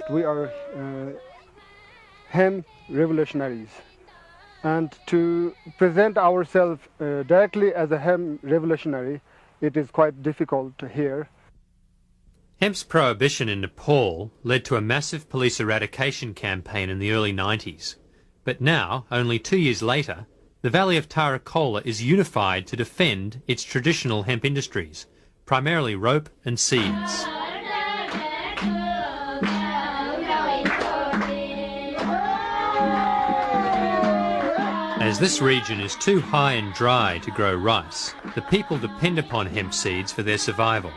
that we are hemp revolutionaries. And to present ourselves directly as a hemp revolutionary, it is quite difficult here. Hemp's prohibition in Nepal led to a massive police eradication campaign in the early 90s. But now, only 2 years later, the Valley of Tarakola is unified to defend its traditional hemp industries, primarily rope and seeds. As this region is too high and dry to grow rice, the people depend upon hemp seeds for their survival.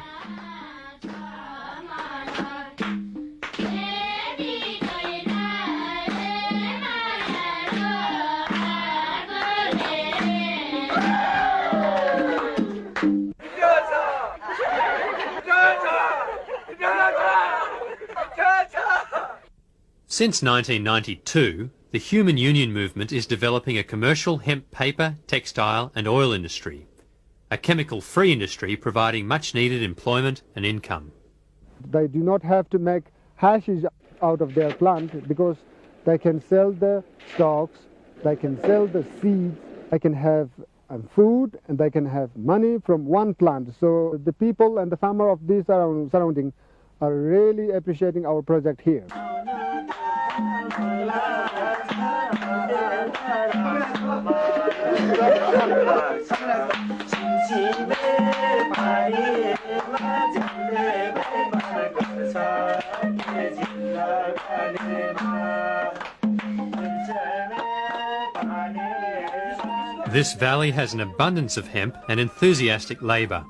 Since 1992, the Human Union movement is developing a commercial hemp paper, textile and oil industry, a chemical-free industry providing much-needed employment and income. They do not have to make hashish out of their plant because they can sell the stalks, they can sell the seeds, they can have food and they can have money from one plant. So the people and the farmer of these surroundings are really appreciating our project here. This valley has an abundance of hemp and enthusiastic labour.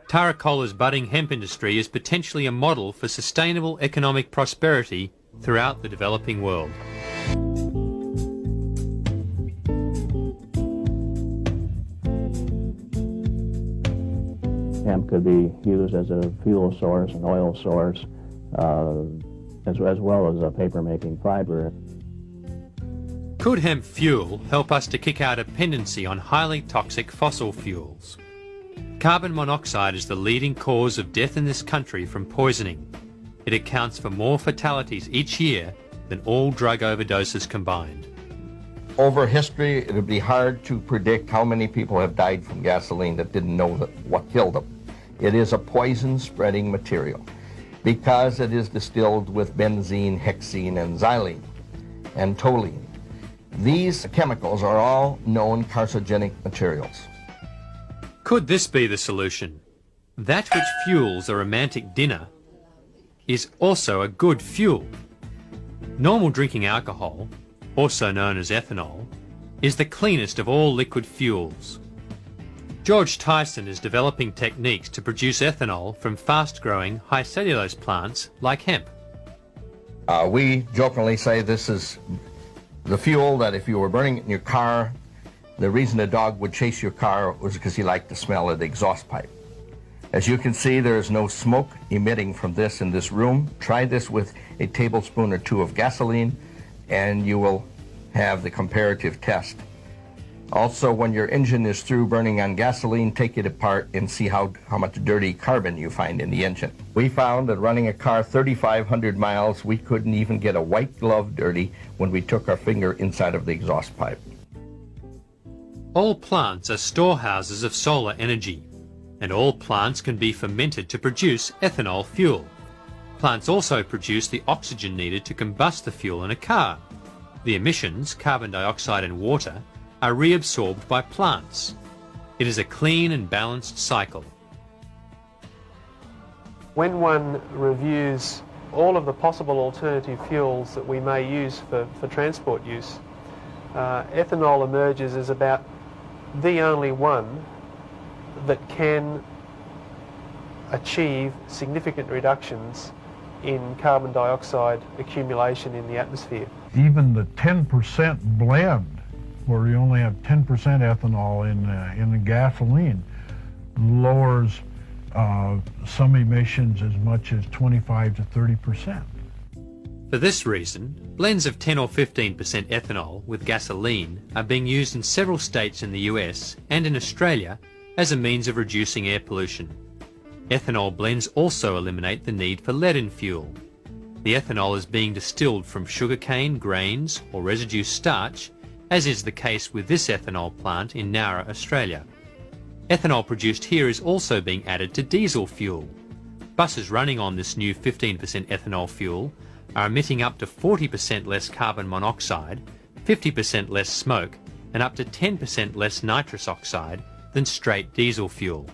Tarakola's budding hemp industry is potentially a model for sustainable economic prosperity throughout the developing world. Hemp could be used as a fuel source, an oil source, as well as a paper-making fiber. Could hemp fuel help us to kick our dependency on highly toxic fossil fuels? Carbon monoxide is the leading cause of death in this country from poisoning. It accounts for more fatalities each year than all drug overdoses combined. Over history, it would be hard to predict how many people have died from gasoline that didn't know what killed them. It is a poison-spreading material because it is distilled with benzene, hexene, and xylene, and toluene. These chemicals are all known carcinogenic materials. Could this be the solution? That which fuels a romantic dinner is also a good fuel. Normal drinking alcohol, also known as ethanol, is the cleanest of all liquid fuels. George Tyson is developing techniques to produce ethanol from fast-growing, high cellulose plants like hemp. We jokingly say this is the fuel that if you were burning it in your car, the reason a dog would chase your car was because he liked the smell of the exhaust pipe. As you can see, there is no smoke emitting from this in this room. Try this with a tablespoon or two of gasoline, and you will have the comparative test. Also, when your engine is through burning on gasoline, take it apart and see how much dirty carbon you find in the engine. We found that running a car 3,500 miles, we couldn't even get a white glove dirty when we took our finger inside of the exhaust pipe. All plants are storehouses of solar energy, and all plants can be fermented to produce ethanol fuel. Plants also produce the oxygen needed to combust the fuel in a car. The emissions, carbon dioxide and water, are reabsorbed by plants. It is a clean and balanced cycle. When one reviews all of the possible alternative fuels that we may use for transport use, ethanol emerges as about the only one that can achieve significant reductions in carbon dioxide accumulation in the atmosphere. Even the 10% blend, where you only have 10% ethanol in the gasoline, lowers some emissions as much as 25 to 30%. For this reason, blends of 10 or 15% ethanol with gasoline are being used in several states in the US and in Australia as a means of reducing air pollution. Ethanol blends also eliminate the need for lead in fuel. The ethanol is being distilled from sugarcane, grains or residue starch, as is the case with this ethanol plant in Nowra, Australia. Ethanol produced here is also being added to diesel fuel. Buses running on this new 15% ethanol fuel are emitting up to 40% less carbon monoxide, 50% less smoke, and up to 10% less nitrous oxide than straight diesel fuel.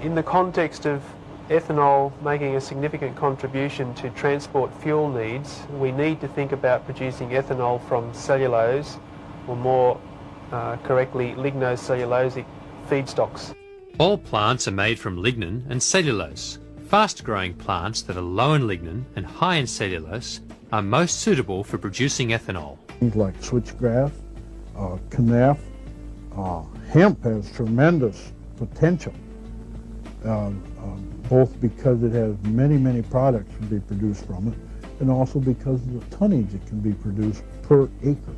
In the context of ethanol making a significant contribution to transport fuel needs, we need to think about producing ethanol from cellulose, or more correctly, lignocellulosic feedstocks. All plants are made from lignin and cellulose. Fast-growing plants that are low in lignin and high in cellulose are most suitable for producing ethanol. Things like switchgrass, canaf, hemp has tremendous potential, both because it has many products to be produced from it, and also because of the tonnage that can be produced per acre.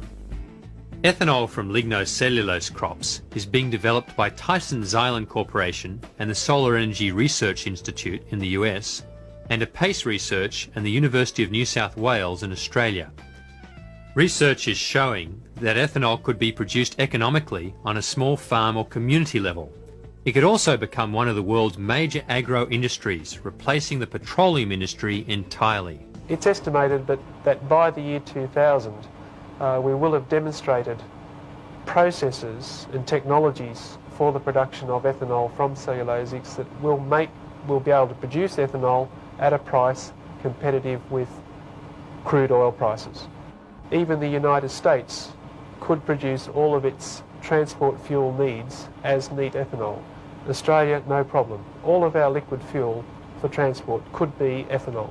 Ethanol from lignocellulose crops is being developed by Tyson Xylem Corporation and the Solar Energy Research Institute in the US, and Apace Research and the University of New South Wales in Australia. Research is showing that ethanol could be produced economically on a small farm or community level. It could also become one of the world's major agro-industries, replacing the petroleum industry entirely. It's estimated that by the year 2000, we will have demonstrated processes and technologies for the production of ethanol from cellulosics that will be able to produce ethanol at a price competitive with crude oil prices. Even the United States could produce all of its transport fuel needs as neat ethanol. Australia, no problem. All of our liquid fuel for transport could be ethanol.